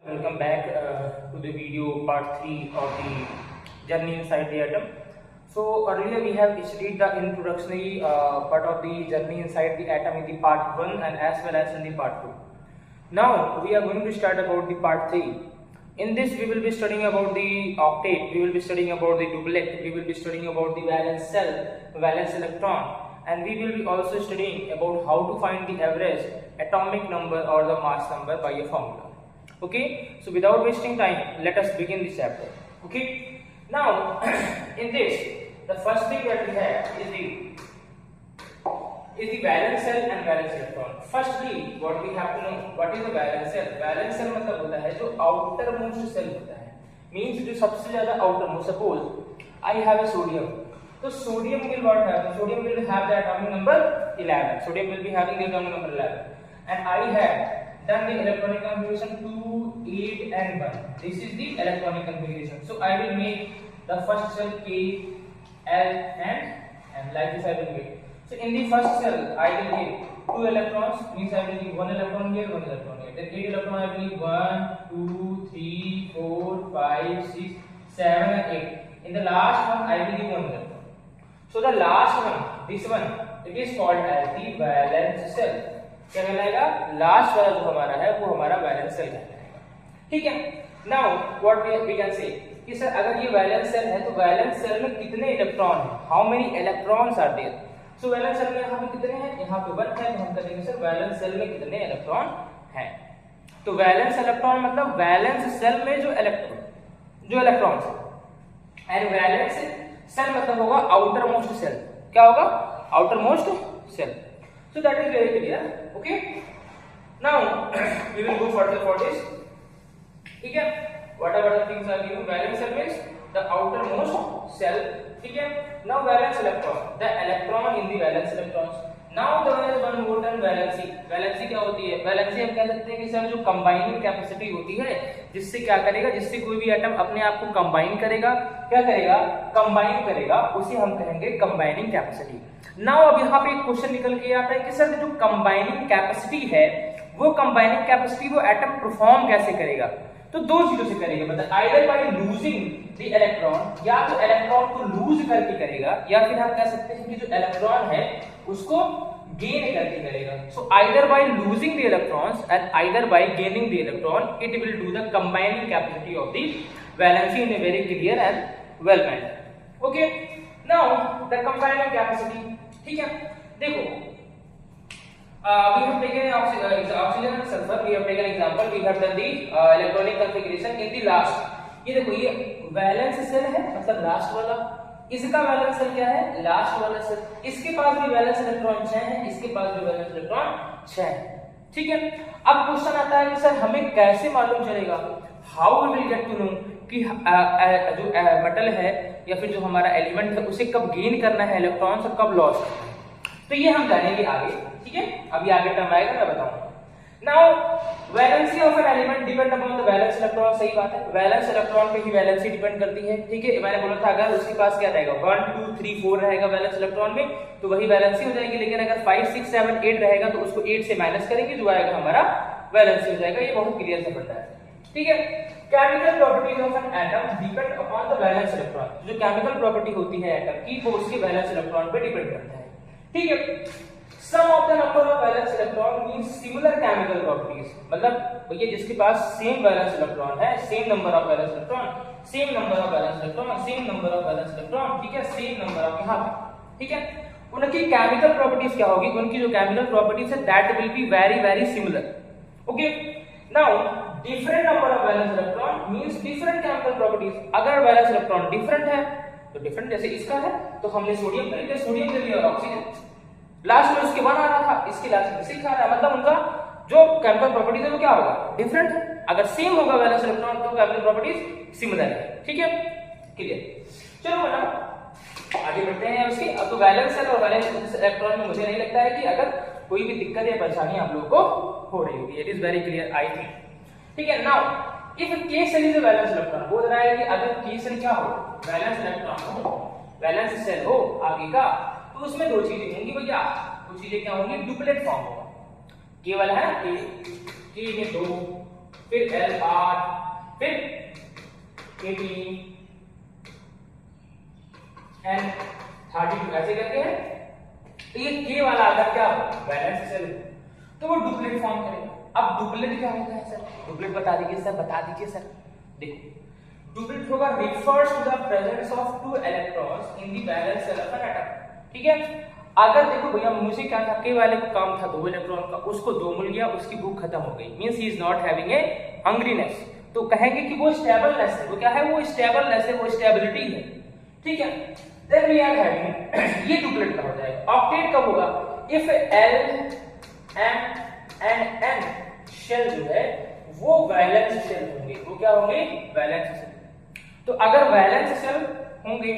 Welcome back to the video part 3 of the journey inside the atom. So earlier we have studied the introductory part of the journey inside the atom in the part 1 and as well as in the part 2. Now we are going to start about the part 3. In this we will be studying about the octet, we will be studying about the doublet, we will be studying about the valence shell, valence electron, and we will be also studying about how to find the average atomic number or the mass number by a formula. Okay, so without wasting time, let us begin this chapter. Okay, now in this, the first thing that we have is the valence shell and valence electron. Firstly, what we have to know, what is the valence shell? Valence shell मतलब होता है जो outer most shell होता है, means जो सबसे ज़्यादा outer most. Suppose I have a sodium, तो sodium will what have? Sodium will have the atomic number 11. Sodium will be having the atomic number 11, and I have done the electronic configuration 2, 8 and 1. This is the electronic configuration. So I will make the first cell K, L and M. Like this I will make. So in the first cell I will give 2 electrons, means I will give 1 electron here, 1 electron here. Then 8 electron I will give 1, 2, 3, 4, 5, 6, 7 and 8. In the last one I will give 1 electron. So the last one, this one, it is called as the valence shell. क्या कहलाएगा? Last वाला जो हमारा है वो हमारा valence shell कहलाएगा. ठीक है. नाउ व्हाट वी कैन से कि सर अगर ये वैलेंस सेल है तो वैलेंस सेल में कितने इलेक्ट्रॉन हैं? How many electrons are there? So valence shell में यहाँ पे कितने हैं? यहाँ पे 1 है, तो हम करेंगे सर वैलेंस सेल में कितने इलेक्ट्रॉन हैं. तो वैलेंस इलेक्ट्रॉन मतलब वैलेंस सेल में जो इलेक्ट्रॉन्स है, एंड वैलेंस सेल मतलब होगा आउटर मोस्ट सेल. क्या होगा? Outer most shell. So that is very clear. Okay. Now we will go further for this. ठीक है. Whatever the things are given, valence shell means the outermost cell. ठीक है. Now valence electron, the electron in the valence electrons. Now there is one more term valency. Valency क्या होती है? Valency हम कह सकते हैं कि सर जो कंबाइनिंग कैपेसिटी होती है, जिससे क्या करेगा, जिससे कोई भी एटम अपने आप को कंबाइन करेगा, क्या करेगा? कंबाइन करेगा, उसे हम कहेंगे कंबाइनिंग कैपेसिटी. नाउ अब यहाँ पे एक क्वेश्चन निकल के आता है कि सर जो कंबाइनिंग कैपेसिटी है, वो कंबाइनिंग कैपेसिटी वो एटम परफॉर्म कैसे करेगा? तो दो चीजों से करेगा, मतलब either by losing the electron, या तो इलेक्ट्रॉन को लूज करके करेगा, या फिर हम कह सकते हैं कि जो इलेक्ट्रॉन है उसको गेन करके करेगा. So either by losing the electrons and either bye gaining the electron, it will do the combining capacity of the valency in a very clear and well manner. Okay. Now the combining capacity. ठीक है. देखो, we have taken oxygen and sulfur, we have taken example, we have done the electronic configuration in the last. ये देखो, ये valence shell है, मतलब last वाला. इसका वैलेंस सेल क्या है? लास्ट वाला सेल. इसके पास भी वैलेंस इलेक्ट्रॉन 6 है, इसके पास भी वैलेंस इलेक्ट्रॉन 6 है. ठीक है. अब क्वेश्चन आता है कि सर हमें कैसे मालूम चलेगा, how we will get to know कि जो मेटल है या फिर जो हमारा एलिमेंट है उसे कब गेन करना है इलेक्ट्रॉन्स और कब लॉस करना है? तो ये हम जानेंगे आगे. ठीक है. अभी आगे टर्म आएगा, मैं बताऊंगा. Now valency of an element depend upon the valence electron. सही बात है, वैलेंस इलेक्ट्रॉन पे ही वैलेंसी डिपेंड करती है. ठीक है. मैंने बोला था अगर उसके पास क्या रहेगा, 1 2 3 4 रहेगा वैलेंस इलेक्ट्रॉन में, तो वही वैलेंसी हो जाएगी. लेकिन अगर 5 6 7 8 रहेगा तो उसको 8 से माइनस करेंगे, जो आएगा हमारा वैलेंसी हो जाएगा. ये बहुत क्लियर सा पड़ता है. ठीक है. Chemical properties of an atom depend upon the valence electron. जो केमिकल प्रॉपर्टी होती है एटम की, वो उसके वैलेंस इलेक्ट्रॉन पे डिपेंड करता है. ठीक है. Sum of the number of valence electron means similar chemical properties. मतलब भैया जिसके पास सेम वैलेंस इलेक्ट्रॉन है, same number of valence electron, same number of valence electron, same number of valence electron. ठीक है. सेम नंबर ऑफ यहाँ पे. ठीक है. उनकी केमिकल प्रॉपर्टीज क्या होगी? उनकी जो केमिकल प्रॉपर्टीज है that will be very very similar. Okay. Now different number of valence electron means different chemical properties. अगर वैलेंस इलेक्ट्रॉन डिफरेंट है तो डिफरेंट, जैसे इसका है तो हमने सोडियम ले लिया, सोडियम ले लिया और ऑक्सीजन. लास्ट में उसके 1 आ रहा था, इसके लास्ट में 6 आ रहा है, मतलब उनका जो केमिकल प्रॉपर्टीज है वो क्या होगा? डिफरेंट है. अगर सेम होगा वैलेंस इलेक्ट्रॉन तो केमिकल प्रॉपर्टीज सिमिलर है. ठीक है. क्लियर. चलो मैडम आगे बढ़ते हैं उसके. अब तो वैलेंस सेल और वैलेंस इलेक्ट्रॉन में मुझे नहीं लगता है कि अगर कोई भी दिक्कत या परेशानी आप लोगों को हो रही होगी. It is very clear I think. ठीक है. Now if K shell is a valence electron, बोल रहा है कि अगर K सेल क्या हो, वैलेंस इलेक्ट्रॉन हो, वैलेंस सेल हो आगे का, तो उसमें दो चीजें होंगी भैया. वो चीजें क्या होंगी? डुप्लेट फॉर्म होगा. केवल है K में 2 फिर LR, फिर 18 and 32 ऐसे करके है। तो ये K वाला अगर क्या हो वैलेंस शेल तो वो डुप्लेट फॉर्म करेगा। अब डुप्लेट क्या होता है सर? डुप्लेट बता दीजिए सर, बता दीजिए सर। देखो डुप्लेट होगा refers to the presence of two electrons in the valence shell of an atom। ठीक है, अगर देखो भैया मुझे क्या था, के वाले को काम था 2 इलेक्ट्रॉन का, उसको 2 मिल गया, उसकी भूख खत्म हो गई, means he is not having a hungriness. तो कहेंगे कि वो स्टेबलनेस है। वो क्या है? वो स्टेबलनेस है, वो स्टेबिलिटी है। ठीक है, देन वी आर हैविंग, ये डुप्लेट का हो जाएगा। ऑक्टेट कब होगा? If L M and N shell जो है वो वैलेंस शेल होंगे। वो क्या होंगे? Valence shell. तो अगर वैलेंस शेल होंगे,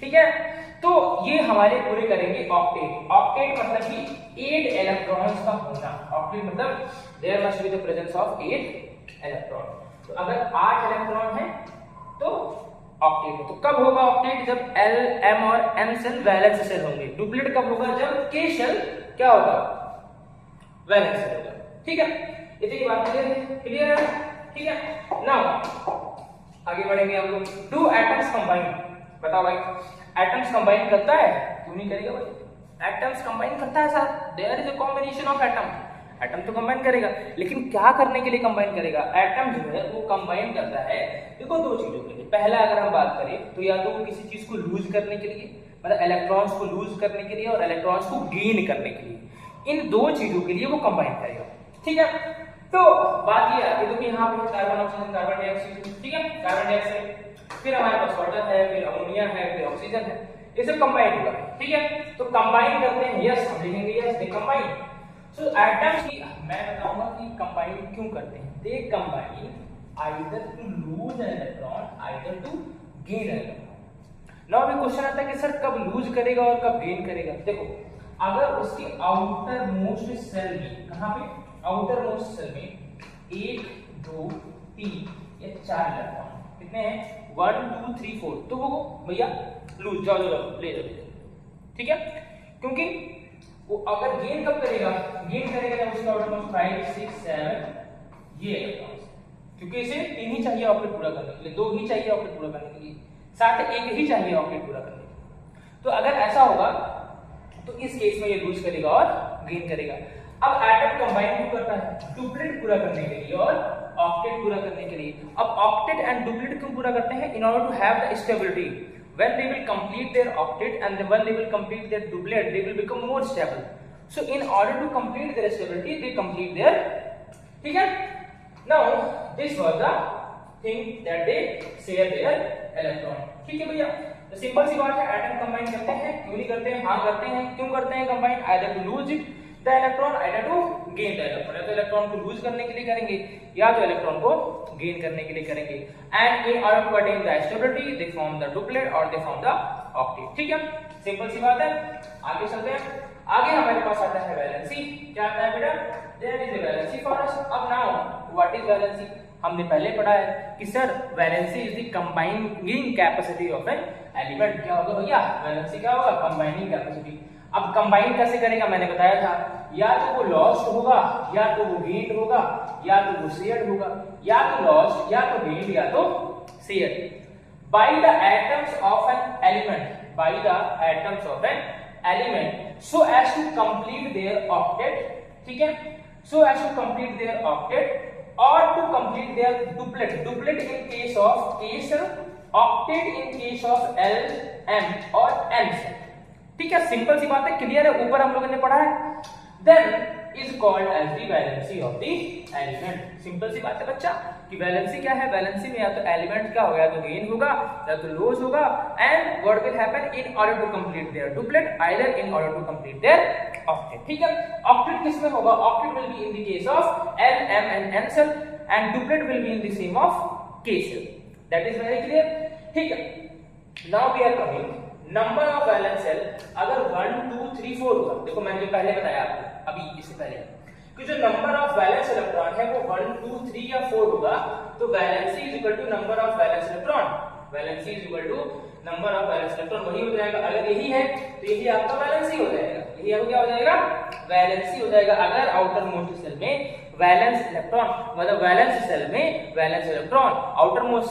ठीक है, तो ये हमारे पूरे करेंगे ऑक्टेट। ऑक्टेट मतलब कि 8 इलेक्ट्रॉन्स का होना। ऑक्टेट मतलब there must be the presence of 8 electron. तो अगर 8 इलेक्ट्रॉन है तो ऑक्टेट है। तो कब होगा ऑक्टेट? जब L M और M शेल वैलेंस शेल होंगे। डुप्लेट कब होगा? जब K शेल क्या होगा? वैलेंस शेल होगा। ठीक है, इतनी बात क्लियर है? ठीक है, नाउ आगे बढ़ेंगे हम लोग। टू एटम्स कंबाइन, बताओ भाई एटम्स कंबाइन करता है? क्यों नहीं करेगा भाई? एटम्स कंबाइन करता है sir, there is a combination of atom. Atom तो कंबाइन करेगा, लेकिन क्या करने के लिए कंबाइन करेगा? एटम जो है वो कंबाइन करता है देखो 2 चीजों के लिए। पहला अगर हम बात करें तो या तो वो किसी चीज को लूज करने के लिए, मतलब इलेक्ट्रॉन्स को लूज करने के लिए और इलेक्ट्रॉन्स को गेन करने के लिए, इन 2 चीजों के लिए वो कंबाइन करेगा। ठीक है, तो बात ये आती है तो यहाँ पे कार्बन ऑक्सीजन कार्बन डाइऑक्साइड, ठीक है, कार्बन डाइऑक्साइड, फिर हमारे पास वाटर है, फिर अमोनिया है, फिर ऑक्सीजन है, ये सब कंबाइन होगा। ठीक है, तो कंबाइन करते हैं, यस हम लिखेंगे yes they combine. So atoms की मैं बताऊंगा कि कंबाइन क्यों करते हैं। They combine either to lose an electron either to gain an electron. Now अभी क्वेश्चन आता है कि सर कब लूज करेगा और कब गेन करेगा। देखो अगर उसके आउटर मोस्ट सेल में, कहां पे? आउटर मोस्ट सेल में 1 2 3 या 4 इलेक्ट्रॉन, कितने हैं? 1 2 3 4, तो वो भैया लूज जाओ ले जाओ। ठीक है, क्योंकि वो अगर गेन कब करेगा? गेन करेगा जब उसका आउटर मोस्ट 5 6 7 ये इलेक्ट्रॉन्स, क्योंकि इसे 3 ही चाहिए ऑक्टेट पूरा करने के लिए, 2 ही चाहिए ऑक्टेट पूरा करने के लिए, साथ 1 ही चाहिए ऑक्टेट पूरा करने के लिए। तो अगर ऐसा होगा तो इस केस में ये लूज करेगा और गेन करेगा। अब एटम कंबाइन क्यों करता है? डुप्लेट पूरा करने के लिए और ऑक्टेट पूरा करने के लिए। अब ऑक्टेट एंड डुप्लेट क्यों पूरा करते हैं? In order to have the stability. when they will complete their octet and when they will complete their duplet they will become more stable. So in order to complete their stability they complete their, ठीक है, now this was the thing that they share their electron। ठीक है भैया, तो simple सी बात है, atom combine करते हैं, क्यों नहीं करते हैं? हाँ करते हैं। क्यों करते हैं combine? Either to lose the electron either to gain the electron. या तो इलेक्ट्रॉन को लूज करने के लिए करेंगे या तो इलेक्ट्रॉन को गेन करने के लिए करेंगे। And in order to attain the stability they form the duplet और दे फॉर्म द ऑक्टेट। ठीक है, सिंपल सी बात है। आगे चलते हैं। आगे हमारे पास आता है वैलेंसी। क्या आता है बेटा? There is a valency for us. अब नाउ व्हाट इज वैलेंसी? हमने पहले पढ़ा है कि sir valency is the combining capacity of an element. क्या होगा भैया? वैलेंसी क्या होगा? Combining capacity. अब कंबाइन कैसे करेगा? मैंने बताया था, या तो वो लॉस्ट होगा या तो वो गेन्ड होगा या तो वो शेयर्ड होगा, या तो लॉस्ट या तो गेन्ड या तो shared by the atoms of an element, by the atoms of an element so as to complete their octet. ठीक है, so as to complete their octet or to complete their duplet, duplet in case of K cell, octet in case of L M और N cell। ठीक है, simple सी बात है, clear है, ऊपर हम लोगों ने पढ़ा है। then is called as the valency of the element। Simple सी बात है बच्चा कि वैलेंसी क्या है? वैलेंसी में या तो एलिमेंट क्या होगा, या तो गेन होगा या तो लॉस होगा। And what will happen in order to complete their duplet either in order to complete their octet. ठीक है, ऑक्टेट किस में होगा? Octet will be in the case of L M and N cell and duplet will be in the same of K cell। that is very clear। ठीक है, now we are coming number of valence shell. अगर 1 2 3 4 होगा, देखो मैंने जो पहले बताया आपको अभी इससे पहले कि जो नंबर ऑफ वैलेंस इलेक्ट्रॉन है वो 1 2 3 या 4 होगा, तो valency is equal to number of valence electron. Valency is equal to number of valence electron, वही हो जाएगा। अगर यही है तो यही आपका वैलेंसी हो जाएगा, यही आपका क्या हो जाएगा? वैलेंसी हो जाएगा अगर आउटर मोस्ट सेल में वैलेंस इलेक्ट्रॉन, मतलब वैलेंस सेल में valence electron, outer most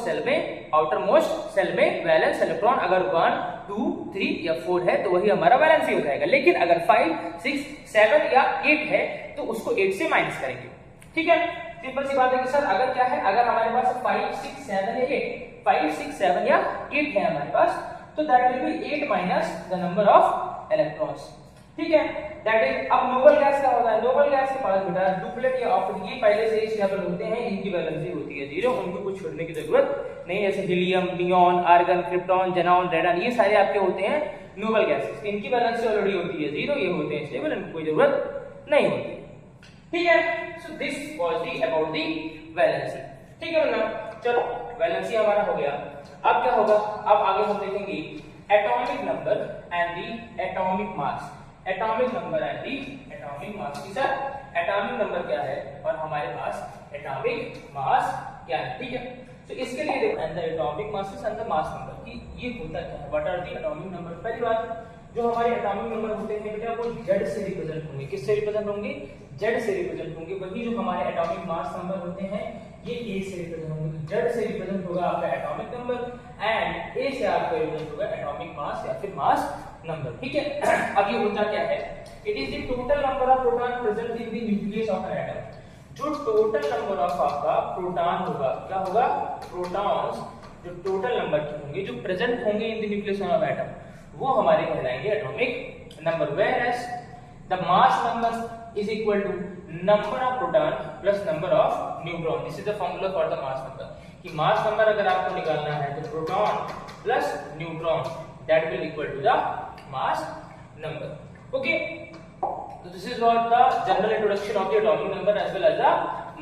shell में वैलेंस इलेक्ट्रॉन अगर 1 2 3 या 4 है तो वही हमारा वैलेंसी हो जाएगा। लेकिन अगर 5 6 7 या 8 है तो उसको 8 से माइनस करेंगे। ठीक है, सिंपल सी बात है कि सर अगर क्या है, अगर हमारे पास 5 6 7 या 8 5 6 7 या 8 है हमारे पास, तो that will be 8 minus the number of electrons. ठीक है, दैट इज। अब नोबल गैस क्या होता है, नोबल गैस के पास बेटा डुप्लेट या ऑक्टेट ये पहले से ही स्टेबल होते हैं, इनकी वैलेंसी होती है 0, उनको कुछ छोड़ने की जरूरत नहीं। जैसे helium, neon, argon, krypton, xenon, radon, ये सारे आपके होते हैं नोबल गैसेस, इनकी वैलेंसी ऑलरेडी होती है 0, ये होते हैं स्टेबल, इनको कोई जरूरत नहीं होती। ठीक है, so this was the about the valency. ठीक है ना, चलो वैलेंसी हमारा हो गया। अब क्या होगा, अब आगे हम देखेंगे atomic number and the atomic mass. Atomic number and the atomic मास की सर एटॉमिक नंबर क्या है और हमारे पास एटॉमिक मास क्या है। ठीक है, तो इसके लिए देखो and the atomic masses and the mass number की ये होता क्या है, what are the atomic number. पहली बात, जो हमारे एटॉमिक नंबर होते हैं बेटा वो जेड से रिप्रेजेंट होंगे। किससे रिप्रेजेंट होंगे, जेड से रिप्रेजेंट होंगे। वही जो हमारे एटॉमिक मास नंबर होते हैं ये ए से रिप्रेजेंट होंगे। जेड से रिप्रेजेंट होगा आपका एटॉमिक नंबर एंड ए से आपका रिप्रेजेंट होगा एटॉमिक मास या फिर मास नंबर। ठीक है, अब ये होता क्या है, it is the total number of proton present in the nucleus of an atom. जो टोटल नंबर ऑफ आपका प्रोटॉन होगा, क्या होगा, प्रोटॉन्स जो टोटल नंबर के होंगे जो प्रेजेंट होंगे in the nucleus of atom, वो हमारे कहलाएंगे atomic number. Whereas the mass number is equal to number of proton plus number of neutron. This is the formula for the mass number, कि mass number अगर आपको निकालना है तो proton plus neutron that will equal to the mass number. Okay, so this is what the general introduction of the atomic number as well as the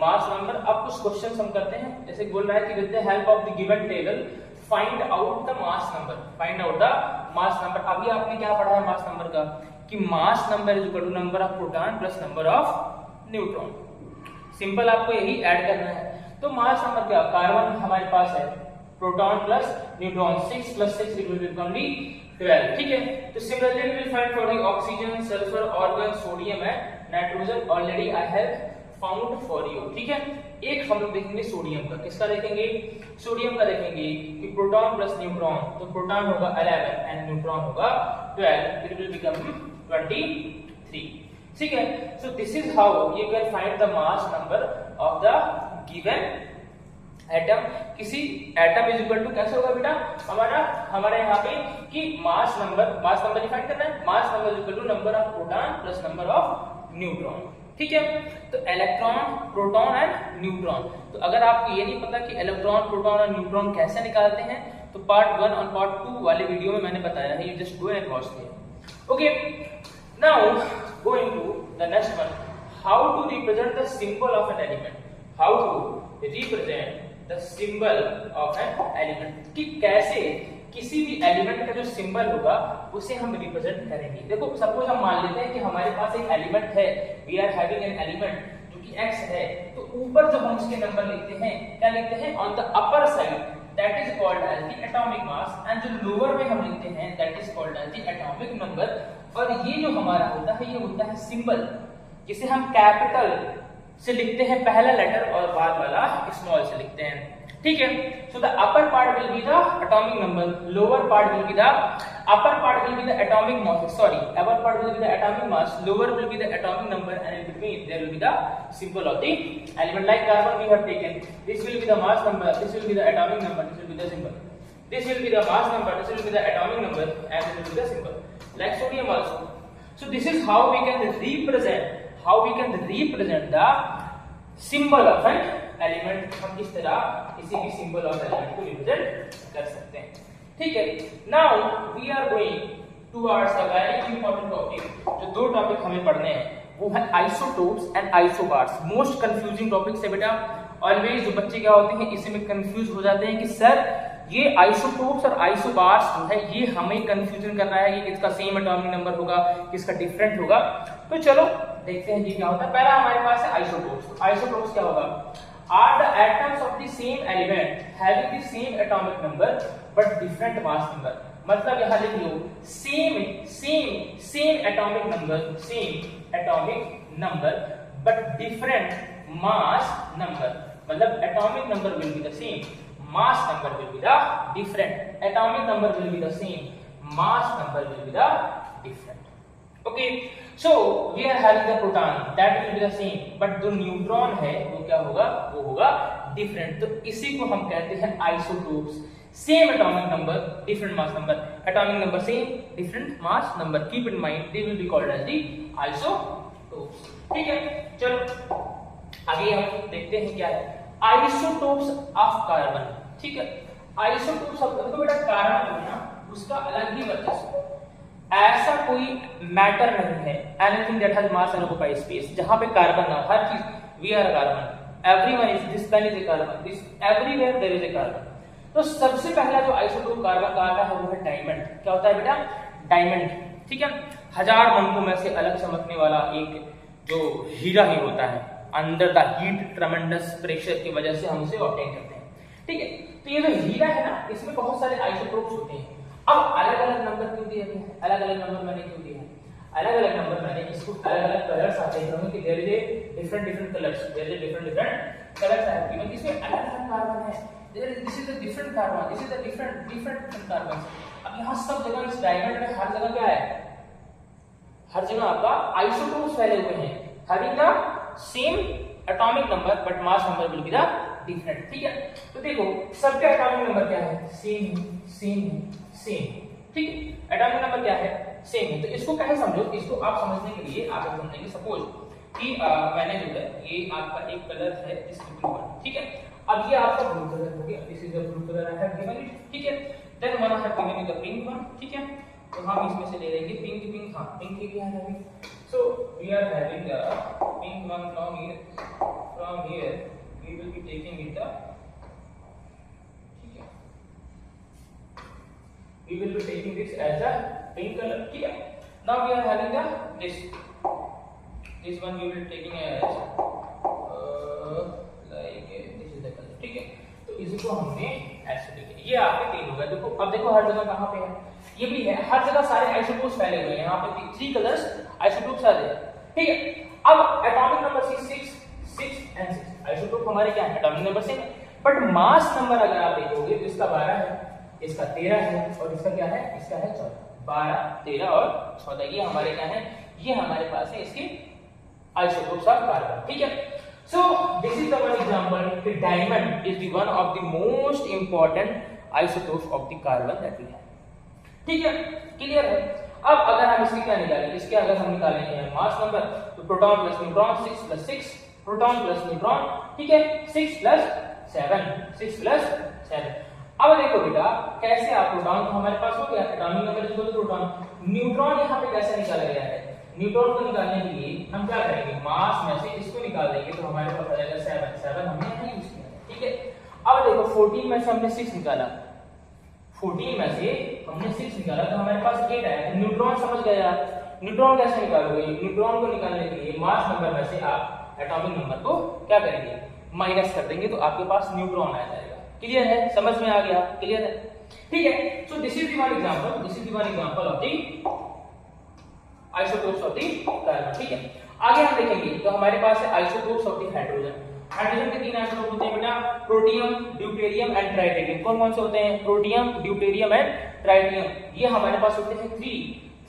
mass number। अब कुछ questions हम करते हैं, जैसे बोल रहा है कि with the help of the given table find out the mass number, find out the mass number। अभी आपने क्या पढ़ा है मास नंबर का, कि mass number is equal to number of proton plus number of neutron. Simple आपको यही add करना है। तो मास नंबर क्या, कार्बन हमारे पास है, proton plus neutron 6 + 6 it will become 12। ठीक है, तो similarly we will find for the oxygen, sulphur, argon, sodium and nitrogen. Already I have found for you. ठीक है, एक हम लोग देखेंगे सोडियम का। किसका देखेंगे, सोडियम का देखेंगे कि प्रोटॉन प्लस न्यूट्रॉन, तो प्रोटॉन होगा 11 एंड न्यूट्रॉन होगा 12, इट विल बिकम 23। ठीक है, so this is how you can find the mass number of the given atom. किसी एटम इज इक्वल टू कैसे होगा बेटा हमारे यहाँ पे कि मास नंबर डिफाइन करना है, mass number is equal to number of proton plus number of neutron. ठीक है, तो इलेक्ट्रॉन, प्रोटॉन एंड न्यूट्रॉन। तो अगर आपको ये नहीं पता कि इलेक्ट्रॉन, प्रोटॉन और न्यूट्रॉन कैसे निकालते हैं, तो पार्ट 1 और पार्ट 2 वाले वीडियो में मैंने बताया है, you just go and watch there. Okay, now going to the next one, how to represent the symbol of an element. How to represent the symbol of an element, कि कैसे किसी भी element का जो सिंबल होगा उसे हम represent करेंगे। देखो सपोज हम मान लेते हैं कि हमारे पास एक एलिमेंट है, we are having an element जो कि x है, तो ऊपर जब हम उसके नंबर लिखते हैं, क्या लिखते हैं, on the upper side that is called as the atomic mass, and जो लोअर में हम लिखते हैं that is called as the atomic number. और ये जो हमारा होता है ये होता है सिंबल, जिसे हम कैपिटल से लिखते हैं पहला लेटर और बाद वाला स्मॉल से लिखते हैं। ठीक है, so the upper part will be the atomic number, lower part will be the upper part will be the atomic mass, upper part will be the atomic mass, lower will be the atomic number, and in between there will be the symbol of the element. Like carbon we have taken, this will be the mass number, this will be the atomic number, this will be the symbol, this will be the mass number, this will be the atomic number, and this will be the symbol. Like sodium also. So this is how we can represent the symbol of an element. हम इस तरह किसी भी symbol of element को represent कर सकते हैं। ठीक है, now we are going towards the very important topic. जो दो टॉपिक हमें पढ़ने हैं वो है isotopes and isobars. Most confusing topics है बेटा। ऑलवेज जो बच्चे क्या होते हैं इसमें कंफ्यूज हो जाते हैं कि सर ये आइसोटोप्स और आइसोबार्स जो है ये हमें कंफ्यूजन कर रहा है कि किसका सेम एटॉमिक नंबर होगा, किसका डिफरेंट होगा। तो चलो देखते हैं जी क्या होता है। पहला हमारे पास है आइसोटोप्स। आइसोटोप्स क्या होगा, are the atoms of the same element having the same atomic number but different mass number। मतलब यहां लिख लो same atomic number, same atomic number but different mass number, मतलब atomic number will be the same, mass number will be the different, atomic number will be the same, mass number will be the different. Okay, so we are having the proton that will be the same, but जो neutron है वो क्या होगा, वो होगा different. तो इसी को हम कहते हैं isotopes, same atomic number different mass number, atomic number same different mass number, keep in mind they will be called as the isotopes. ठीक है, चलो आगे हम देखते हैं क्या है आइसोटोप्स ऑफ कार्बन। ठीक है, आइसोटोप्स ऑफ, देखो बेटा कार्बन जो है ना उसका अलग ही वर्चस्व, ऐसा कोई मैटर नहीं है anything that has mass and occupy space जहां पे कार्बन ना, हर चीज we are carbon, everyone is, this pen is a carbon, this everywhere there is a carbon. तो सबसे पहला जो आइसोटोप कार्बन का आता है वो है डायमंड। क्या होता है बेटा, डायमंड। ठीक है, हजार मंटों में से अलग चमकने वाला एक जो हीरा ही होता है, अंडर द हीट ट्रेमेंडस प्रेशर की वजह से हम उसे ऑब्टेन करते हैं। ठीक है, तो ये जो हीरा है ना इसमें बहुत सारे आइसोटोप्स होते हैं। अब अलग अलग नंबर क्यों दिए हैं, अलग अलग नंबर मैंने क्यों दिए हैं, अलग अलग नंबर मैंने इसको अलग अलग कलर्स आते हैं कि there is a different colours, there is different colours आते हैं, इसमें अलग अलग कार्बन है, there is, this is the different carbon, this is the different carbon. अब यहाँ सब जगह इस डायमंड में हर जगह क्या है, हर जगह आपका आइसोटोप्स फैले हुए हैं, having the same atomic number but mass number will be the different. ठीक है, तो देखो सबके एटॉमिक नंबर क्या है, सेम सेम। ठीक है, एटॉमिक नंबर क्या है, सेम है। तो इसको कैसे समझो, इसको आप समझने के लिए आप समझेंगे सपोज कि मैंने जो है ये आपका एक कलर है इस ब्लू वन। ठीक है, अब ये आपका ब्लू कलर हो गया, this is the blue colour I have given it. ठीक है, then one I have given you the pink one. ठीक है, तो हम इसमें से ले लेंगे पिंक, हां पिंक ही है हमें। So we are having the pink one from here we will be taking it the, ठीक है, we will be taking this as a pink color. ठीक है, now we are having the this one we will be taking as like this is the color. ठीक है, तो इसको हमने ऐसे लिखा, ये आपके तीन हो गए। देखो अब देखो हर जगह कहां पे है, ये भी है, हर जगह सारे आइसोटोप्स फैले हुए हैं, यहाँ पे 3 कलर्स आइसोटोप्स आ रहे हैं। ठीक है, अब एटॉमिक नंबर 6 एंड 6 आइसोटोप हमारे क्या है, atomic number same, but mass number अगर आप देखोगे तो इसका 12 है, इसका 13 है और इसका क्या है, इसका है 14। 12, 13 और 14 ये हमारे क्या है, ये हमारे पास है इसके आइसोटोप्स ऑफ कार्बन। ठीक है, so this is the one example कि diamond is the one of the most important isotopes of the carbon that we have. ठीक है, क्लियर है। अब अगर हम इसकी क्या निकालेंगे, इसके अगर हम निकालेंगे मास नंबर तो proton plus neutron 6 plus 6, proton plus neutron. ठीक है, 6 प्लस 7। अब देखो बेटा कैसे आप प्रोटॉन को हमारे पास हो गया atomic number equal to proton, neutron यहाँ पे कैसे निकाला गया है, न्यूट्रॉन को निकालने के लिए हम क्या करेंगे, मास में से इसको निकाल देंगे तो हमारे पास आ जाएगा 7 हमने यहाँ यूज किया। ठीक है, अब देखो 14 में से हमने 6 निकाला, 14 में से हमने 6 निकाला तो हमारे पास 8 आया। तो न्यूट्रॉन समझ गए यार, न्यूट्रॉन कैसे निकालोगे, न्यूट्रॉन को निकालने के लिए मास नंबर में से आप एटॉमिक नंबर को क्या करेंगे, माइनस कर देंगे तो आपके पास न्यूट्रॉन आ जाएगा। क्लियर है, समझ में आ गया, क्लियर है। ठीक है, so this is the one example, this is the one example of the isotopes of the carbon. ठीक है, आगे हम देखेंगे तो हमारे पास है isotopes of the hydrogen. Hydrogen के 3 आइसोटोप होते हैं बेटा, प्रोटियम, ड्यूटेरियम एंड ट्राइटेरियम। कौन कौन से होते हैं, प्रोटियम, ड्यूटेरियम एंड ट्राइटियम। ये हमारे पास होते हैं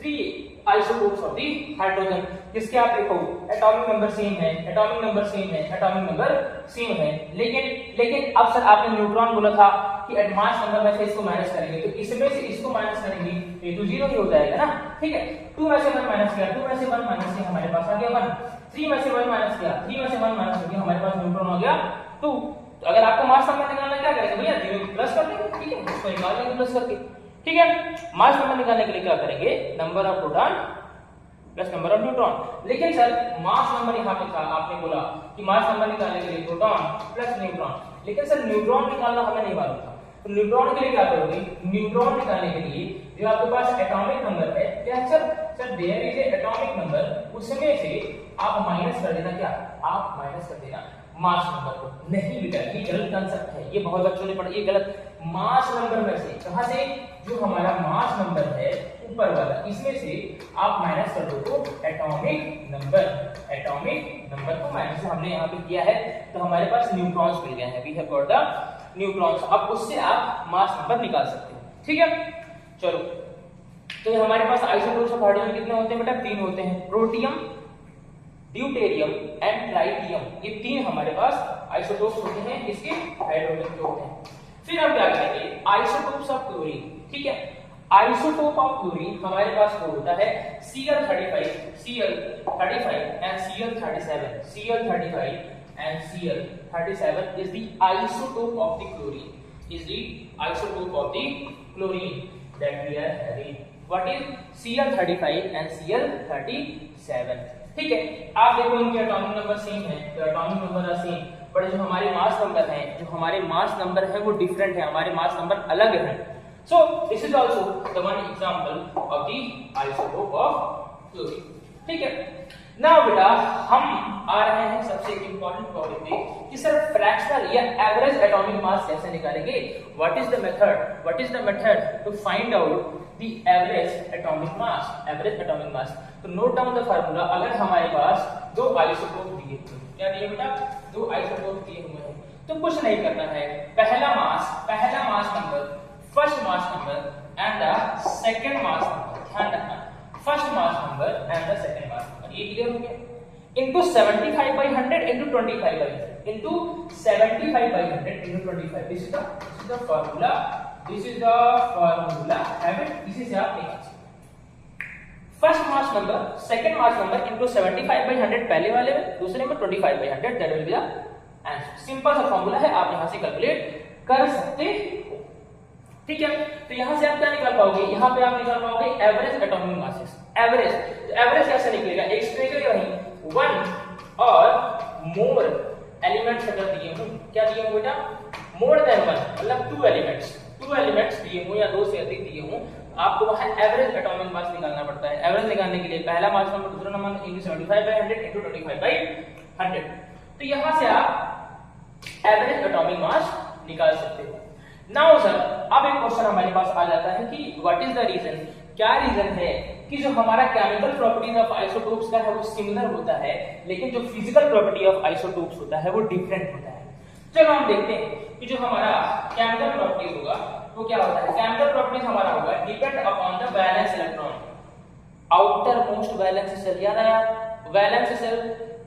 3 आइसोटोप्स ऑफ द हाइड्रोजन, जिसके आप देखो एटॉमिक नंबर सेम है, एटॉमिक नंबर सेम है, एटॉमिक नंबर सेम है। लेकिन अब सर आपने न्यूट्रॉन बोला था कि एडवांस नंबर में से इसको माइनस करेंगे तो इसमें से इसको माइनस करेंगे ये तो 0 ही हो जाएगा ना। ठीक है, 2 में से 1 माइनस किया, 2 में से 1 माइनस किया, हमारे पास आ गया 1। 3 में से 1 माइनस किया, 3 में से 1 माइनस किया, हमारे पास न्यूट्रॉन हो गया 2। तो अगर आपको मास नंबर निकालना क्या करेंगे भैया, 0 प्लस कर देंगे। ठीक है, इसको निकाल देंगे प्लस करके। ठीक है, मास नंबर निकालने के लिए क्या करेंगे, number of proton plus number of neutron. लेकिन सर मास नंबर यहाँ पे था, आपने बोला कि मास नंबर निकालने के लिए प्रोटॉन प्लस न्यूट्रॉन, लेकिन सर न्यूट्रॉन निकालना हमें नहीं मालूम था। तो न्यूट्रॉन के लिए क्या करोगे, न्यूट्रॉन निकालने के लिए जो आपके पास एटॉमिक नंबर है, क्या sir there is a atomic number, उसमें से आप माइनस कर देना, क्या आप माइनस कर देना मास नंबर को। नहीं बेटा, ये गलत कांसेप्ट है, ये बहुत बच्चों ने पढ़ा, ये गलत। मास नंबर में से, कहां से, जो हमारा मास नंबर है ऊपर वाला, इसमें से आप माइनस कर दो तो एटॉमिक नंबर को माइनस हमने यहाँ पे किया है तो हमारे पास न्यूट्रॉन्स मिल गए हैं, we have got the neutrons. अब उससे आप मास नंबर निकाल सकते हो, ठीक है। चलो, तो ये हमारे पास आइसोटोप्स ऑफ हाइड्रोजन कितने होते हैं बेटा? 3 होते हैं, प्रोटियम, ड्यूटेरियम एंड ट्राइटियम, ये 3 हमारे पास आइसोटोप्स होते हैं इसके हाइड्रोजन के होते हैं। फिर हम क्या करेंगे, आइसोटोप्स ऑफ क्लोरीन, ठीक है। आइसोटोप ऑफ क्लोरीन हमारे पास वो होता है Cl35 and Cl37, Cl35 and Cl37 is the isotope of the chlorine, is the isotope of the chlorine that we are having. What is Cl35 and Cl37? ठीक है, आप देखो इनके एटॉमिक नंबर सेम है, तो एटॉमिक नंबर आर सेम, पर जो हमारे मास नंबर है वो डिफरेंट है, हमारे मास नंबर अलग है। So this is also the one example of the isotope of chlorine, ठीक है। Now बेटा हम आ रहे हैं सबसे इम्पोर्टेंट टॉपिक पे कि सर फ्रैक्शनल या एवरेज एटॉमिक मास कैसे निकालेंगे। What is the method to find out the average atomic mass? तो नोट डाउन द फार्मूला। अगर हमारे पास 2 आइसोटोप दिए हुए, क्या दिए बेटा? 2 आइसोटोप दिए हुए हैं, तो कुछ नहीं करना है, पहला mass number, first mass number and the second mass number, ध्यान रखना, first mass number and the second mass number, ये क्लियर हो गया। Into 75/100 into 25/100 into 75/100 into 25, this is the formula, have it, इसी से आप निकाल सकते। First mass number, second mass number into 75/100 पहले वाले में, दूसरे में 25/100, that will be the answer. Simple सा फार्मूला है, आप यहां से कैलकुलेट कर सकते हो, ठीक है। तो यहां से आप क्या निकाल पाओगे, यहां पे आप निकाल पाओगे एवरेज एटॉमिक मासेस। एवरेज कैसे निकलेगा? एक स्ट्रेट वही 1 और मोर एलिमेंट्स अगर दिए हो, क्या दिए हो बेटा? मोर देन 1, मतलब 2 एलिमेंट्स दिए हो या 2 से अधिक दिए हो, आपको वहां एवरेज एटॉमिक मास निकालना पड़ता है। एवरेज निकालने के लिए पहला मास नंबर, दूसरा नंबर इनटू 75/100 इनटू 25/100, तो यहां से आप एवरेज एटॉमिक मास निकाल सकते हो। नाउ सर, अब एक क्वेश्चन हमारे पास आ जाता है कि व्हाट इज द रीजन, क्या रीजन है कि जो हमारा केमिकल प्रॉपर्टीज ऑफ आइसोटोप्स का है वो सिमिलर होता है, लेकिन जो फिजिकल प्रॉपर्टी ऑफ आइसोटोप्स होता है वो डिफरेंट होता है। चलो हम देखते हैं कि जो हमारा केमिकल प्रॉपर्टीज होगा वो क्या होता है। केमिकल प्रॉपर्टीज हमारा होगा depend upon the valence electron, outer most valence shell, याद आया? Valence shell,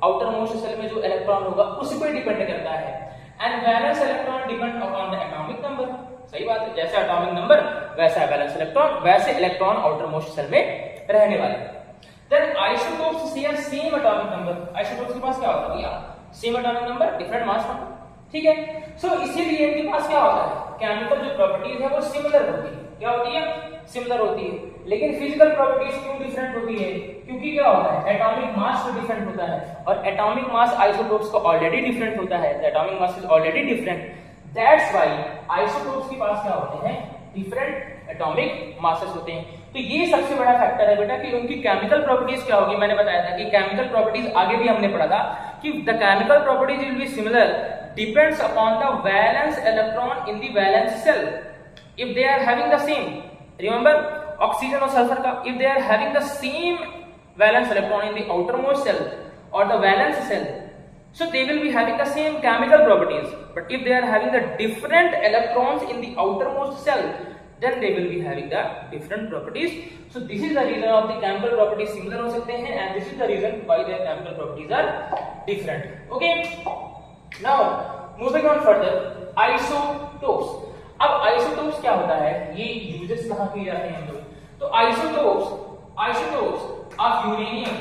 outer most shell में जो इलेक्ट्रॉन होगा उसी पर डिपेंड करता है। And valence electron depend upon the atomic number, सही बात है, जैसे एटॉमिक नंबर वैसा वैलेंस इलेक्ट्रॉन, वैसे इलेक्ट्रॉन आउटर मोस्ट सेल में रहने वाले। Then isotopes share same atomic number, isotopes के पास क्या होता है भैया? Same atomic number, different mass number, ठीक है। सो इसीलिए इनके पास क्या होता है, केमिकल जो प्रॉपर्टीज है वो सिमिलर होती है, क्या होती है? सिमिलर होती है, लेकिन फिजिकल प्रॉपर्टीज क्यों डिफरेंट होती है? क्योंकि क्या होता है, एटॉमिक मास तो डिफरेंट होता है, और एटॉमिक मास आइसोटोप्स का ऑलरेडी डिफरेंट होता है, atomic mass is already different, that's why isotopes के पास क्या होते हैं? डिफरेंट एटॉमिक मासेस होते हैं। तो ये सबसे बड़ा फैक्टर है बेटा कि उनकी केमिकल प्रॉपर्टीज क्या होगी। मैंने बताया था कि केमिकल प्रॉपर्टीज आगे भी हमने पढ़ा था कि the chemical properties will be similar depends upon the valence electron in the valence shell if they are having the same, remember oxygen और सल्फर का, if they are having the same valence electron in the outermost shell और the valence shell, so they will be having the same chemical properties, but if they are having the different electrons in the outermost cell, then they will be having the different properties. So this is the reason of the chemical properties similar हो सकते हैं, and this is the reason why their chemical properties are different. Okay, now moving on further, isotopes. अब isotopes क्या होता है, ये uses कहाँ किए जाते हैं हम लोग? तो isotopes of uranium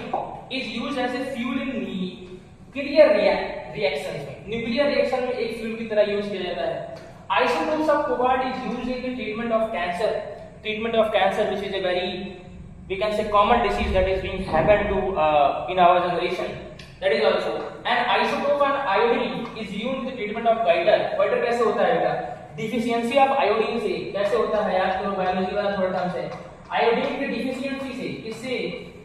is used as a fuel in nuclear reaction में, न्यूक्लियर रिएक्शन में एक फ्यूल की तरह यूज किया जाता है। Isotopes of cobalt is used in the treatment of cancer which is a very we can say common disease that is being happen to in our generation, that is also and isotope of iodine is used in the treatment of goitre कैसे होता है बेटा? Deficiency of iodine से कैसे होता है, याद करो बायोलॉजी वाला थोड़ा टाइम से, आयोडीन की डिफिशियंसी से, इससे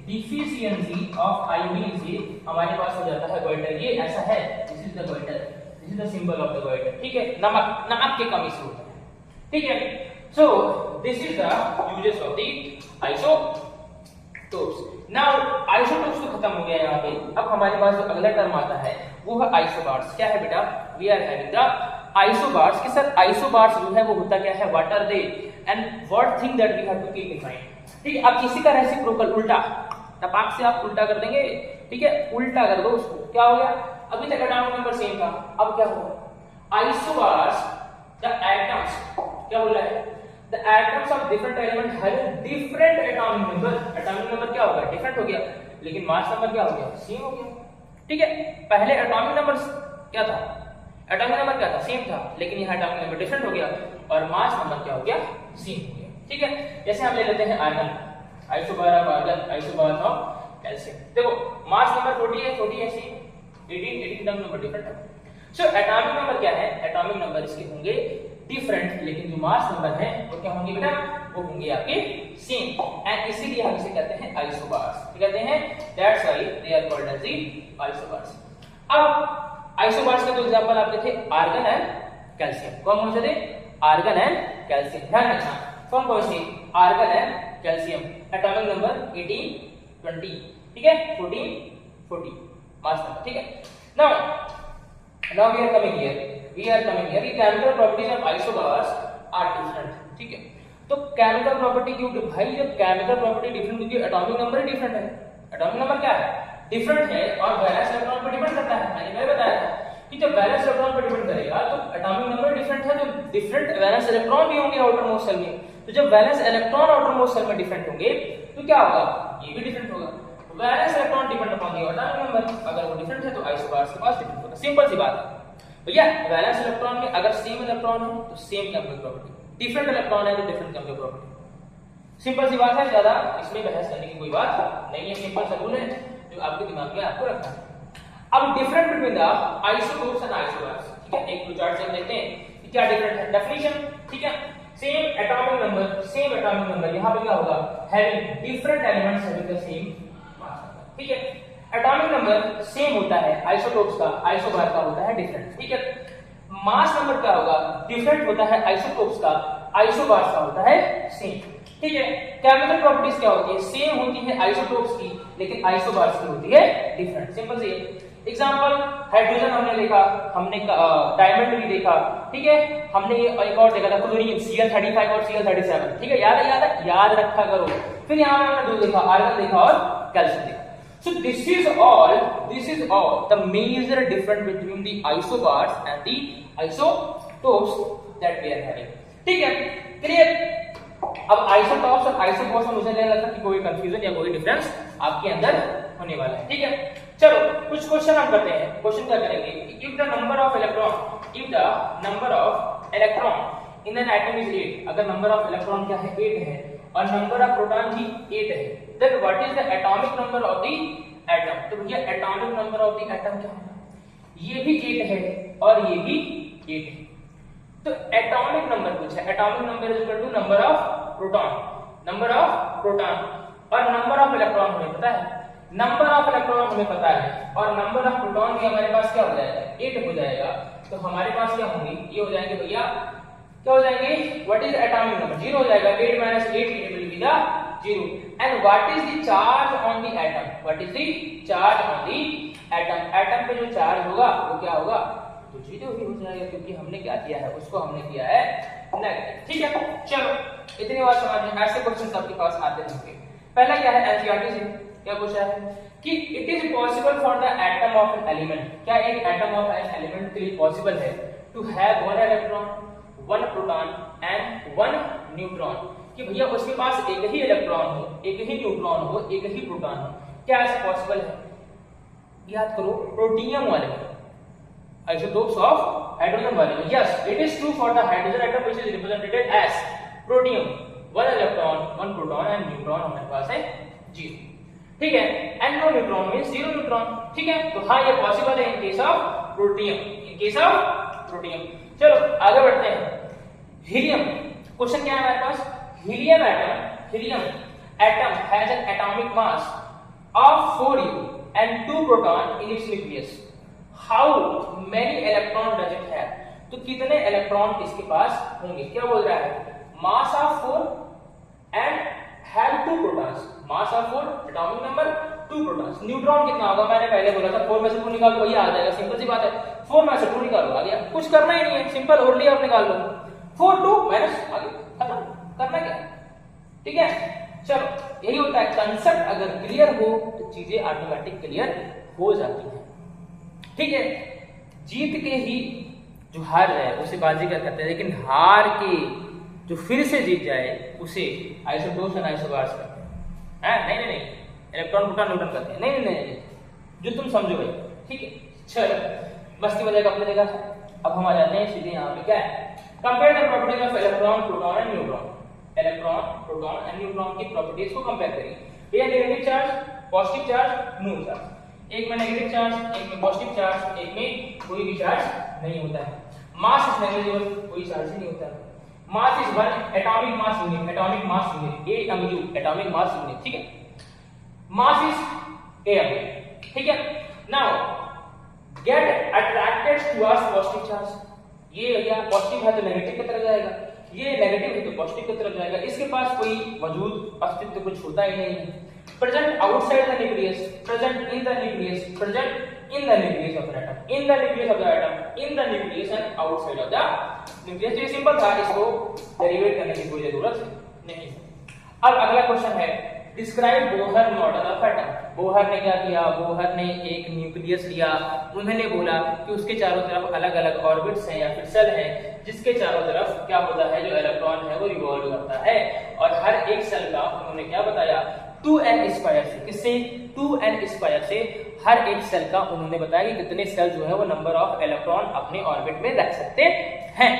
डिफिशियंसी ऑफ आयोडीन से हमारे पास हो जाता है गोइटर। ये ऐसा है, this is the goitre, this is the symbol of the goitre, ठीक है। नमक की कमी से होता है, ठीक है। So this is the uses of the isotopes. Now isotopes तो खत्म हो गया यहाँ पे। अब हमारे पास जो अगला टर्म आता है वो है आइसोबार्स। क्या है बेटा? We are having the isobars. के सर आइसोबार्स जो है वो होता क्या है, what are they and what thing that we have to keep in mind. ठीक है, अब इसी का रेसिप्रोकल उल्टा तपाक से आप उल्टा कर देंगे। ठीक है, उल्टा कर दो उसको। क्या हो गया? अभी तक एटॉमिक नंबर सेम था, अब क्या होगा? आइसोबार्स द एटम्स, क्या बोल रहा है? The atoms of different element have different atomic number. Atomic number क्या होगा? डिफरेंट हो गया, लेकिन मास नंबर क्या हो गया? सेम हो गया। ठीक है, पहले एटॉमिक नंबर क्या था? एटॉमिक नंबर क्या था? सेम था, लेकिन यहाँ एटॉमिक नंबर डिफरेंट हो गया और मास नंबर क्या हो गया? सेम हो गया। ठीक है, जैसे हम ले लेते हैं argon, isobar of argon, isobar of calcium. देखो मास नंबर 40 है, 40 है, सेम 18 एटॉमिक नंबर डिफरेंट है। सो एटॉमिक नंबर क्या है? एटॉमिक नंबर इसके होंगे डिफरेंट, लेकिन जो मास नंबर है वो क्या होंगे बेटा? वो होंगे आपके सेम, एंड इसीलिए हम इसे कहते हैं आइसोबार्स। कहते हैं that's why they are called as the isobars. अब आइसोबार्स के दो एग्जांपल आपके थे आर्गन एंड कैल्शियम। कौन से थे? Argon and calcium. ध्यान रखना कौन से? Argon and calcium. Atomic number 18 20, ठीक है, 14 40 मास नंबर। ठीक है, now we are coming here, कि chemical properties of isobars are different. ठीक है, तो केमिकल प्रॉपर्टी क्यों? भाई जब केमिकल प्रॉपर्टी डिफरेंट होगी, एटॉमिक नंबर ही डिफरेंट है। एटॉमिक नंबर क्या है? डिफरेंट है, और वैलेंस इलेक्ट्रॉन पर डिपेंड करता है। मैंने बताया था कि जब वैलेंस इलेक्ट्रॉन पर डिपेंड करेगा तो एटॉमिक नंबर डिफरेंट है, तो डिफरेंट वैलेंस इलेक्ट्रॉन भी होंगे आउटर मोस्ट सेल में। तो जब valence electron outer most shell में डिफरेंट होंगे तो क्या होगा? ये भी डिफरेंट होगा। Valence electron depend upon the atomic number, अगर वो डिफरेंट है तो आइसोबार्स के पास डिफरेंट होगा। सिंपल सी बात है भैया। वैलेंस इलेक्ट्रॉन में अगर सेम इलेक्ट्रॉन है तो same chemical property, different electron है तो डिफरेंट केमिकल प्रॉपर्टी। सिंपल सी बात है, ज्यादा इसमें बहस करने की कोई बात नहीं है। सिंपल सा रूल है जो आपके दिमाग में आपको रखना है। अब different between the isotopes and isobars. ठीक है, एक फ्लो चार्ट से हम देखते हैं कि क्या डिफरेंट है। डेफिनेशन, ठीक है, same atomic number, same atomic number, यहां पे क्या होगा? Having different elements having the same mass number. ठीक है, एटॉमिक नंबर सेम होता है आइसोटोप्स का, आइसोबार का होता है डिफरेंट। ठीक है, मास नंबर क्या होगा? डिफरेंट होता है आइसोटोप्स का, आइसोबार्स का होता है सेम। ठीक है, केमिकल प्रॉपर्टीज क्या होती है? सेम होती है आइसोटोप्स की, लेकिन आइसोबार्स की होती है डिफरेंट। सिंपल सी एग्जांपल, हाइड्रोजन हमने देखा, हमने डायमंड भी देखा। ठीक है, हमने एक और देखा था क्लोरीन, Cl35 और Cl37। ठीक है, याद रखा करो। फिर यहाँ पे हमने दो देखा, आर्गन देखा और कैल्शियम देखा। So this is all the major difference between the isobars and the isotopes that we are having. ठीक है, क्लियर? अब आइसोटॉप्स और आइसोबार्स में मुझे नहीं लगता कि कोई कंफ्यूजन या कोई डिफरेंस आपके अंदर होने वाला है। ठीक है, चलो कुछ क्वेश्चन हम करते हैं। क्वेश्चन क्या करेंगे? If the number of electron in an atom is 8, अगर नंबर ऑफ इलेक्ट्रॉन क्या है? 8 है, और नंबर ऑफ प्रोटॉन भी 8 है, then what is the atomic number of the atom? तो भैया atomic number of the atom क्या होगा? ये भी 8 है और ये भी 8 है, तो एटॉमिक नंबर पूछा। Atomic number is equal to number of proton और नंबर ऑफ इलेक्ट्रॉन हमें पता है। नंबर ऑफ इलेक्ट्रॉन हमें पता है और नंबर ऑफ प्रोटॉन भी हमारे पास क्या हो जाएगा? 8 हो जाएगा। तो हमारे पास क्या होंगे? ये हो जाएंगे भैया, क्या हो जाएंगे? What is atomic number? 0 हो जाएगा। 8 - 8 it will be the 0। And what is the charge on the atom? What is the charge on the atom? Atom पे जो चार्ज होगा वो क्या होगा? तो 0 ही हो जाएगा, क्योंकि हमने क्या किया है? उसको हमने किया है नेगेटिव। ठीक है, चलो इतनी बात समझ में। ऐसे क्वेश्चंस आपके पास आते रहेंगे। पहला क्या है? एनसीईआरटी से क्या पूछा है कि it is possible for the atom of an element, क्या एक एटम ऑफ एन एलिमेंट के लिए पॉसिबल है to have one electron, one proton and one neutron, कि भैया उसके पास एक ही इलेक्ट्रॉन हो, एक ही न्यूट्रॉन हो, एक ही प्रोटॉन हो? क्या ऐसा पॉसिबल है? याद करो, प्रोटियम वाले में, isotopes of hydrogen वाले में। yes, it is true for the hydrogen atom which is represented as protium, one electron, one proton and neutron हमारे पास है 0। ठीक है, and no neutron means 0 neutron। ठीक है, तो हाँ ये पॉसिबल है in case of protium, in case of protium। चलो आगे बढ़ते हैं। हीलियम, क्वेश्चन क्या है हमारे पास? Helium atom has an atomic mass of 4u and 2 proton in its nucleus। How many electron does it have? तो कितने इलेक्ट्रॉन इसके पास होंगे? क्या बोल रहा है? Mass of 4 and have 2 protons, mass of 4, atomic number 2 protons. Neutron कितना होगा, मैंने पहले बोला था 4 में से 2 निकाल दो, वही आ जाएगा, सिंपल सी बात है। 4 में से 2 निकालो, आ गया, कुछ करना ही नहीं है, सिंपल ओनली आप निकाल लो, 4 2 माइनस, आगे खत्म, करना क्या, ठीक है। चलो यही होता है, कंसेप्ट अगर क्लियर हो तो चीजें ऑटोमेटिक क्लियर हो जाती हैं, ठीक है। जीत के ही जो हार जाए उसे बाजीगर कहते हैं, लेकिन हार के जो फिर से जीत जाए उसे आइसोटोप्स एंड आइसोबार्स कहते हैं। नहीं नहीं नहीं, इलेक्ट्रॉन प्रोटॉन न्यूट्रॉन कहते हैं, नहीं नहीं नहीं, जो तुम समझो भाई, ठीक है। चलो मस्ती बजाएगा अपनी जगह। अब हम आ जाते हैं सीधे यहाँ पे, क्या है, compare the properties of electron proton and neutron. Electron proton and neutron की प्रॉपर्टीज को कंपेयर करिए। ये negative charge, positive charge, new charge, एक में नेगेटिव चार्ज, एक में पॉजिटिव चार्ज, एक में कोई भी चार्ज नहीं होता है। मास इज नेग्लिजिबल, कोई चार्ज ही नहीं होता है। Mass is 1 atomic mass unit, atomic mass unit AMU, atomic mass unit, ठीक है। मास इज AM, ठीक है। Now get attracted towards positive charge, ये अगर पॉजिटिव है तो नेगेटिव की तरफ जाएगा, ये नेगेटिव है तो पॉजिटिव की तरफ जाएगा, इसके पास कोई वजूद अस्तित्व कुछ होता ही नहीं है। Present outside the nucleus, present in the nucleus, present in the nucleus of the atom, in the nucleus of the atom, in the nucleus and outside of the nucleus। ये सिंपल था, इसको डेरिवेट करने की कोई जरूरत नहीं। अब अगला क्वेश्चन है, describe Bohr model of atom. Bohr ने क्या किया, बोहर ने एक न्यूक्लियस लिया, उन्होंने बोला कि उसके चारों तरफ अलग अलग ऑर्बिट्स हैं या फिर सेल है, जिसके चारों तरफ क्या होता है, जो इलेक्ट्रॉन है वो रिवॉल्व करता है, और हर एक सेल का उन्होंने क्या बताया, 2n स्क्वायर से, किससे, 2n स्क्वायर से हर एक सेल का उन्होंने बताया कि कितने सेल जो है वो नंबर ऑफ इलेक्ट्रॉन अपने ऑर्बिट में रख सकते हैं,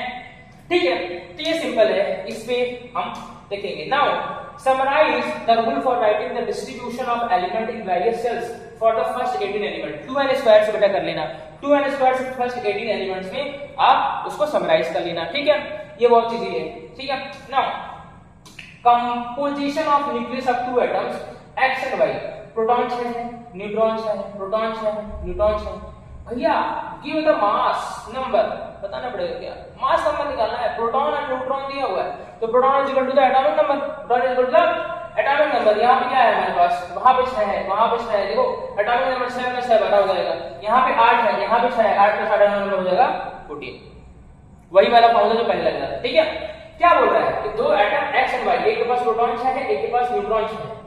ठीक है। तो ये सिंपल है, इस पे हम देखेंगे। Now summarise the rule for writing the distribution of element in various cells for the first 18 element. 2n square से बेटा कर लेना, 2n स्क्वायर से फर्स्ट 18 एलिमेंट्स में आप उसको समराइज कर लेना, ठीक है। ये बहुत इजी है, ठीक है। Now composition of nucleus of 2 atoms x and y, proton 6 है, न्यूट्रॉन 6 है, प्रोटॉन 6 है, न्यूट्रॉन 6 है। भैया गिव द मास नंबर, बताना पड़ेगा क्या, मास नंबर निकालना है। प्रोटॉन और न्यूट्रॉन दिया हुआ है, तो proton is equal to the atomic number, proton is equal to the atomic number. यहाँ पे क्या है हमारे पास, वहां पे 6 है, वहां पे 6 है, देखो एटॉमिक नंबर 6 में 6 12 हो जाएगा, यहाँ पे 8 है, यहाँ पे 6 है, 8 प्लस 8 नंबर हो जाएगा 14, वही वाला फॉर्मूला जो पहले लग रहा था, ठीक है। क्या बोल रहा है कि दो एटम x एंड y, एक के पास प्रोटॉन 6 है, एक के पास न्यूट्रॉन 6 है,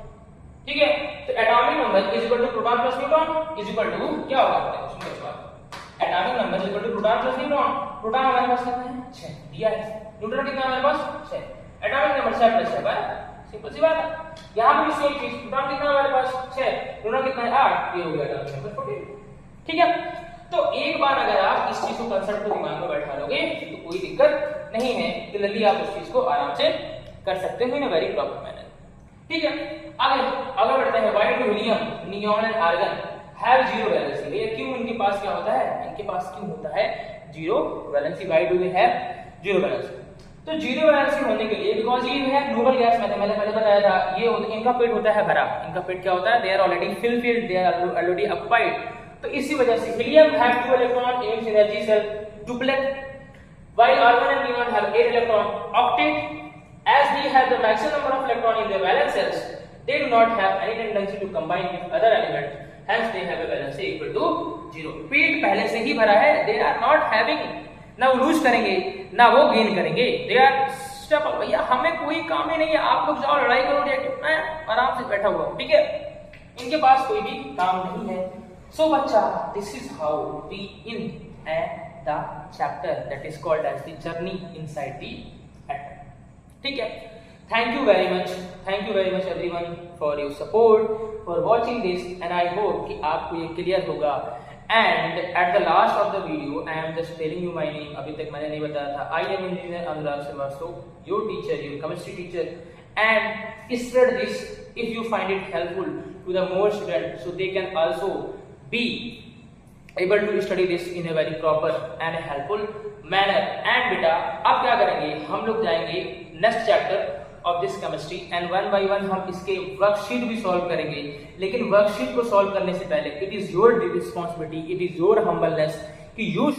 ठीक है। तो atomic number is equal to proton plus neutron is equal to क्या होगा, atomic number is equal to proton plus neutron. Proton हमारे पास कितना है, 6 दिया है, न्यूट्रॉन कितना हमारे पास 6, एटॉमिक नंबर 6 प्लस 6 सिंपल सी बात है। यहां पे भी सेम चीज, प्रोटॉन कितना हमारे पास 6, न्यूट्रॉन कितना है 8, ये हो गया एटॉमिक नंबर 14, ठीक है। तो एक बार अगर आप इस चीज को कंसेप्ट को दिमाग में बैठा लोगे तो कोई दिक्कत नहीं है, क्लियरली आप उस चीज को आराम से कर सकते हो in a very proper manner, ठीक है। आगे बढ़ते हैं। Why do helium, neon and argon have zero valency, ये क्यों इनके पास क्या होता है, इनके पास क्यों होता है zero valency, why do they have zero valency. तो जीरो वैलेंसी होने के लिए, बिकॉज ये है नोबल गैस में, मैंने पहले बताया था, ये इनका पेट होता है भरा, इनका पेट क्या होता है, they are already fulfilled, they are already occupied. तो इसी वजह से helium have 2 electron in energy cell duplet, while argon and neon have 8 electron octet. As they have the maximum number of electron in their valence cells, they do not have any tendency to combine with other elements, hence they have a valency equal to 0। पेट पहले से ही भरा है, they are not having, ना वो loose करेंगे ना वो gain करेंगे, they are step up। भैया हमें कोई काम ही नहीं है, आप लोग जाओ लड़ाई करो, मैं आराम से बैठा हुआ, ठीक है। इनके पास कोई भी काम नहीं है। So बच्चा, this is how we end the chapter that is called as the journey inside the atom, ठीक है। Thank you very much everyone for your support, for watching this, and I hope कि आपको ये clear होगा। And at the last of the video, I am just telling you my name, अभी तक मैंने नहीं बताया था। I am engineer Anurag Srivastava, your teacher, your chemistry teacher, and spread this if you find it helpful to the more students, so they can also be able to study this in a very proper and helpful manner। And बेटा अब क्या करेंगे, हम लोग जाएंगे next chapter of this chemistry, and one by one हम इसके worksheet भी सॉल्व करेंगे। लेकिन वर्कशीट को सॉल्व करने से पहले it is your responsibility, it is your humbleness कि यू